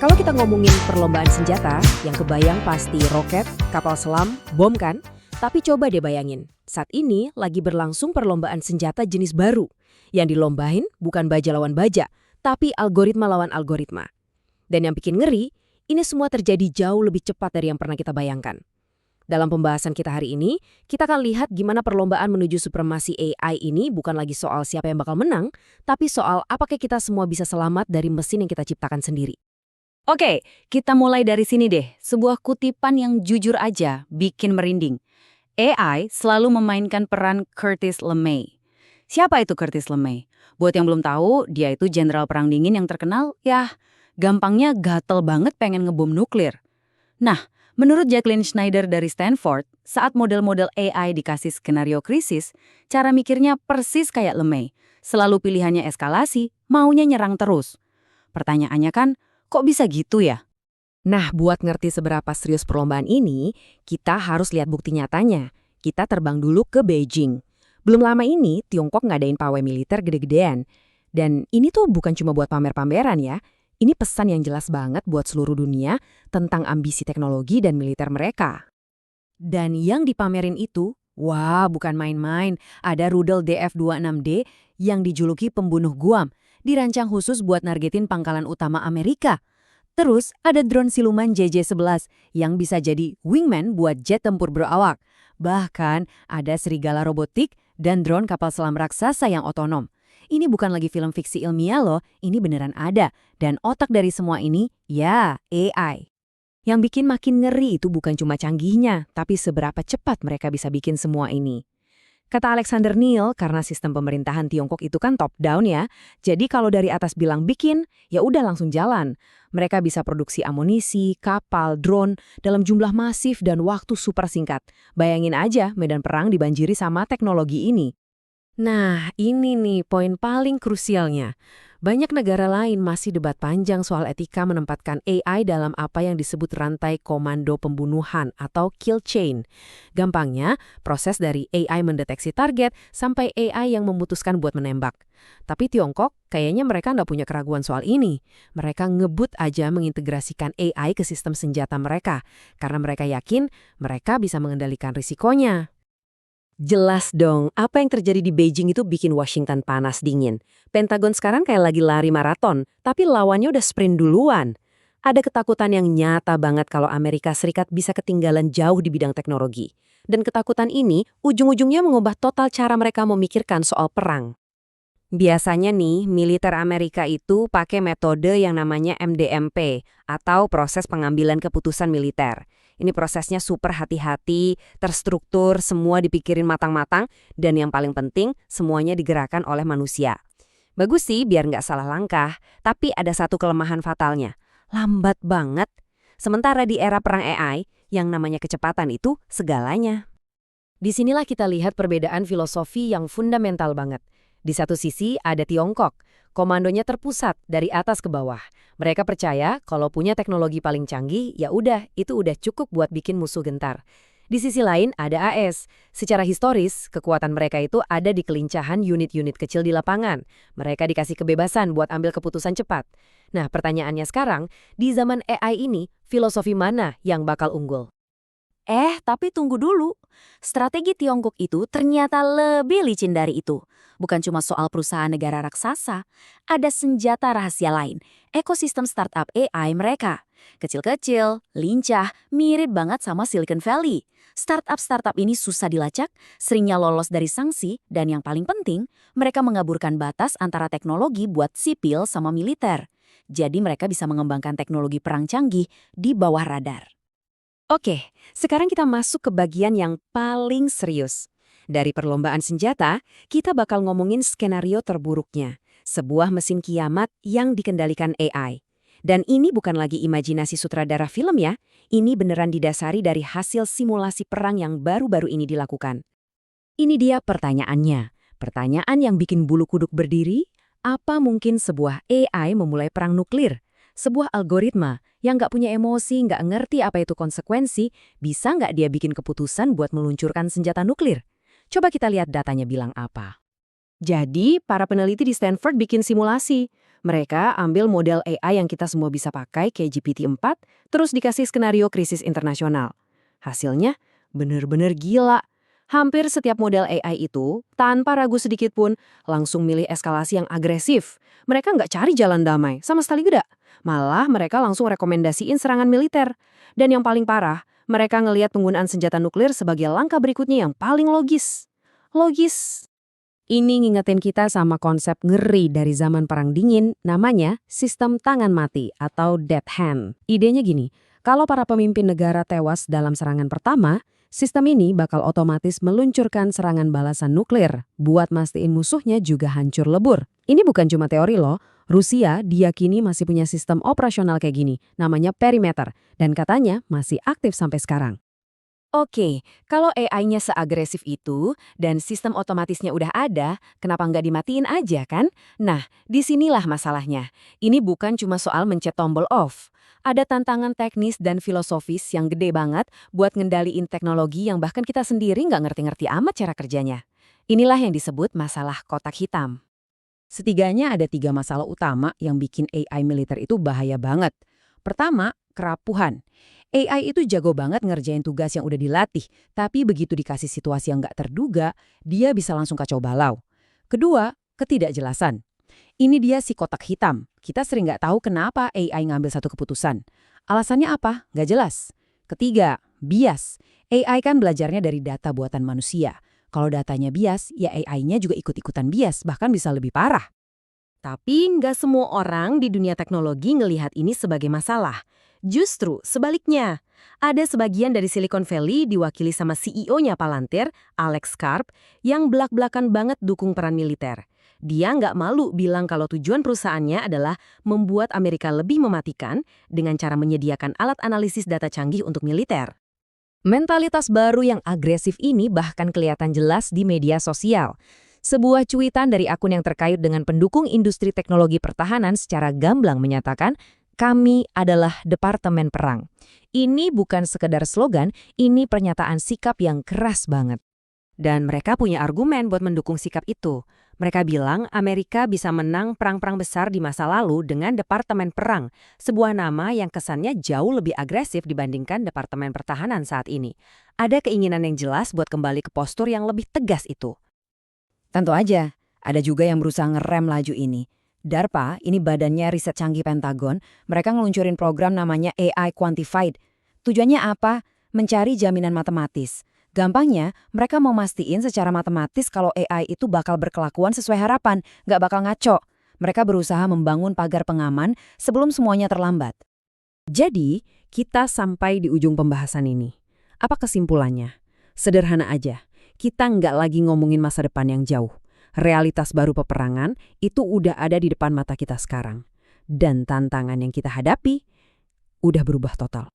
Kalau kita ngomongin perlombaan senjata, yang kebayang pasti roket, kapal selam, bom kan? Tapi coba deh bayangin, saat ini lagi berlangsung perlombaan senjata jenis baru. Yang dilombain bukan baja lawan baja, tapi algoritma lawan algoritma. Dan yang bikin ngeri, ini semua terjadi jauh lebih cepat dari yang pernah kita bayangkan. Dalam pembahasan kita hari ini, kita akan lihat gimana perlombaan menuju supremasi AI ini bukan lagi soal siapa yang bakal menang, tapi soal apakah kita semua bisa selamat dari mesin yang kita ciptakan sendiri. Oke, kita mulai dari sini deh. Sebuah kutipan yang jujur aja bikin merinding. AI selalu memainkan peran Curtis LeMay. Siapa itu Curtis LeMay? Buat yang belum tahu, dia itu jenderal perang dingin yang terkenal, gampangnya gatel banget pengen ngebom nuklir. Nah, menurut Jacqueline Schneider dari Stanford, saat model-model AI dikasih skenario krisis, cara mikirnya persis kayak LeMay. Selalu pilihannya eskalasi, maunya nyerang terus. Pertanyaannya kan, kok bisa gitu ya? Nah, buat ngerti seberapa serius perlombaan ini, kita harus lihat bukti nyatanya. Kita terbang dulu ke Beijing. Belum lama ini, Tiongkok ngadain pawai militer gede-gedean. Dan ini tuh bukan cuma buat pamer-pameran ya. Ini pesan yang jelas banget buat seluruh dunia tentang ambisi teknologi dan militer mereka. Dan yang dipamerin itu, wah bukan main-main. Ada rudal DF-26D yang dijuluki pembunuh Guam. Dirancang khusus buat nargetin pangkalan utama Amerika. Terus ada drone siluman JJ-11 yang bisa jadi wingman buat jet tempur berawak. Bahkan ada serigala robotik dan drone kapal selam raksasa yang otonom. Ini bukan lagi film fiksi ilmiah loh, ini beneran ada. Dan otak dari semua ini, ya AI. Yang bikin makin ngeri itu bukan cuma canggihnya, tapi seberapa cepat mereka bisa bikin semua ini. Kata Alexander Neal, karena sistem pemerintahan Tiongkok itu kan top down ya, jadi kalau dari atas bilang bikin, ya udah langsung jalan. Mereka bisa produksi amunisi, kapal, drone dalam jumlah masif dan waktu super singkat. Bayangin aja medan perang dibanjiri sama teknologi ini. Nah, ini nih poin paling krusialnya. Banyak negara lain masih debat panjang soal etika menempatkan AI dalam apa yang disebut rantai komando pembunuhan atau kill chain. Gampangnya, proses dari AI mendeteksi target sampai AI yang memutuskan buat menembak. Tapi Tiongkok, kayaknya mereka nggak punya keraguan soal ini. Mereka ngebut aja mengintegrasikan AI ke sistem senjata mereka, karena mereka yakin mereka bisa mengendalikan risikonya. Jelas dong, apa yang terjadi di Beijing itu bikin Washington panas dingin. Pentagon sekarang kayak lagi lari maraton, tapi lawannya udah sprint duluan. Ada ketakutan yang nyata banget kalau Amerika Serikat bisa ketinggalan jauh di bidang teknologi. Dan ketakutan ini ujung-ujungnya mengubah total cara mereka memikirkan soal perang. Biasanya nih, militer Amerika itu pakai metode yang namanya MDMP, atau proses pengambilan keputusan militer. Ini prosesnya super hati-hati, terstruktur, semua dipikirin matang-matang, dan yang paling penting, semuanya digerakkan oleh manusia. Bagus sih biar nggak salah langkah, tapi ada satu kelemahan fatalnya. Lambat banget. Sementara di era perang AI, yang namanya kecepatan itu segalanya. Disinilah kita lihat perbedaan filosofi yang fundamental banget. Di satu sisi ada Tiongkok, komandonya terpusat dari atas ke bawah. Mereka percaya kalau punya teknologi paling canggih, ya udah, itu udah cukup buat bikin musuh gentar. Di sisi lain ada AS. Secara historis, kekuatan mereka itu ada di kelincahan unit-unit kecil di lapangan. Mereka dikasih kebebasan buat ambil keputusan cepat. Nah, pertanyaannya sekarang, di zaman AI ini, filosofi mana yang bakal unggul? Tapi tunggu dulu. Strategi Tiongkok itu ternyata lebih licin dari itu. Bukan cuma soal perusahaan negara raksasa, ada senjata rahasia lain, ekosistem startup AI mereka. Kecil-kecil, lincah, mirip banget sama Silicon Valley. Startup-startup ini susah dilacak, seringnya lolos dari sanksi, dan yang paling penting, mereka mengaburkan batas antara teknologi buat sipil sama militer. Jadi mereka bisa mengembangkan teknologi perang canggih di bawah radar. Oke, sekarang kita masuk ke bagian yang paling serius. Dari perlombaan senjata, kita bakal ngomongin skenario terburuknya. Sebuah mesin kiamat yang dikendalikan AI. Dan ini bukan lagi imajinasi sutradara film ya, ini beneran didasari dari hasil simulasi perang yang baru-baru ini dilakukan. Ini dia pertanyaannya. Pertanyaan yang bikin bulu kuduk berdiri, apa mungkin sebuah AI memulai perang nuklir? Sebuah algoritma yang nggak punya emosi, nggak ngerti apa itu konsekuensi, bisa nggak dia bikin keputusan buat meluncurkan senjata nuklir? Coba kita lihat datanya bilang apa. Jadi, para peneliti di Stanford bikin simulasi. Mereka ambil model AI yang kita semua bisa pakai kayak GPT-4, terus dikasih skenario krisis internasional. Hasilnya bener-bener gila. Hampir setiap model AI itu, tanpa ragu sedikit pun, langsung milih eskalasi yang agresif. Mereka nggak cari jalan damai, sama sekali tidak. Malah mereka langsung rekomendasiin serangan militer. Dan yang paling parah, mereka ngelihat penggunaan senjata nuklir sebagai langkah berikutnya yang paling logis. Logis. Ini ngingetin kita sama konsep ngeri dari zaman Perang Dingin, namanya sistem tangan mati atau dead hand. Idenya gini, kalau para pemimpin negara tewas dalam serangan pertama, sistem ini bakal otomatis meluncurkan serangan balasan nuklir, buat mastiin musuhnya juga hancur lebur. Ini bukan cuma teori loh, Rusia diyakini masih punya sistem operasional kayak gini, namanya perimeter, dan katanya masih aktif sampai sekarang. Oke, kalau AI-nya seagresif itu dan sistem otomatisnya udah ada, kenapa nggak dimatiin aja kan? Nah, disinilah masalahnya. Ini bukan cuma soal mencet tombol off. Ada tantangan teknis dan filosofis yang gede banget buat ngendaliin teknologi yang bahkan kita sendiri nggak ngerti-ngerti amat cara kerjanya. Inilah yang disebut masalah kotak hitam. Setiganya ada 3 masalah utama yang bikin AI militer itu bahaya banget. Pertama, kerapuhan. AI itu jago banget ngerjain tugas yang udah dilatih, tapi begitu dikasih situasi yang nggak terduga, dia bisa langsung kacau balau. Kedua, ketidakjelasan. Ini dia si kotak hitam. Kita sering nggak tahu kenapa AI ngambil satu keputusan. Alasannya apa? Nggak jelas. Ketiga, bias. AI kan belajarnya dari data buatan manusia. Kalau datanya bias, ya AI-nya juga ikut-ikutan bias, bahkan bisa lebih parah. Tapi nggak semua orang di dunia teknologi ngelihat ini sebagai masalah. Justru sebaliknya, ada sebagian dari Silicon Valley diwakili sama CEO-nya Palantir, Alex Karp, yang belak-belakan banget dukung peran militer. Dia nggak malu bilang kalau tujuan perusahaannya adalah membuat Amerika lebih mematikan dengan cara menyediakan alat analisis data canggih untuk militer. Mentalitas baru yang agresif ini bahkan kelihatan jelas di media sosial. Sebuah cuitan dari akun yang terkait dengan pendukung industri teknologi pertahanan secara gamblang menyatakan, "Kami adalah Departemen Perang." Ini bukan sekedar slogan, ini pernyataan sikap yang keras banget. Dan mereka punya argumen buat mendukung sikap itu. Mereka bilang Amerika bisa menang perang-perang besar di masa lalu dengan Departemen Perang, sebuah nama yang kesannya jauh lebih agresif dibandingkan Departemen Pertahanan saat ini. Ada keinginan yang jelas buat kembali ke postur yang lebih tegas itu. Tentu aja, ada juga yang berusaha ngerem laju ini. DARPA, ini badannya riset canggih Pentagon, mereka ngeluncurin program namanya AI Quantified. Tujuannya apa? Mencari jaminan matematis. Gampangnya, mereka mau mastiin secara matematis kalau AI itu bakal berkelakuan sesuai harapan, nggak bakal ngaco. Mereka berusaha membangun pagar pengaman sebelum semuanya terlambat. Jadi, kita sampai di ujung pembahasan ini. Apa kesimpulannya? Sederhana aja, kita nggak lagi ngomongin masa depan yang jauh. Realitas baru peperangan itu udah ada di depan mata kita sekarang. Dan tantangan yang kita hadapi udah berubah total.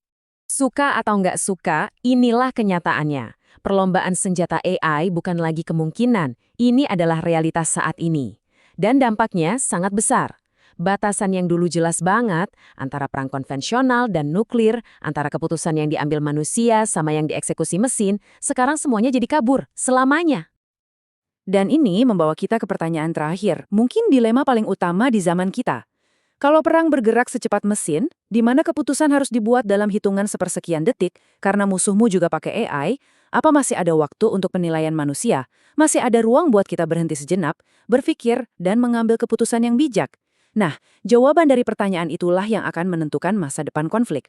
Suka atau nggak suka, inilah kenyataannya. Perlombaan senjata AI bukan lagi kemungkinan, ini adalah realitas saat ini. Dan dampaknya sangat besar. Batasan yang dulu jelas banget, antara perang konvensional dan nuklir, antara keputusan yang diambil manusia sama yang dieksekusi mesin, sekarang semuanya jadi kabur, selamanya. Dan ini membawa kita ke pertanyaan terakhir, mungkin dilema paling utama di zaman kita. Kalau perang bergerak secepat mesin, di mana keputusan harus dibuat dalam hitungan sepersekian detik, karena musuhmu juga pakai AI, apa masih ada waktu untuk penilaian manusia? Masih ada ruang buat kita berhenti sejenak, berpikir, dan mengambil keputusan yang bijak? Nah, jawaban dari pertanyaan itulah yang akan menentukan masa depan konflik.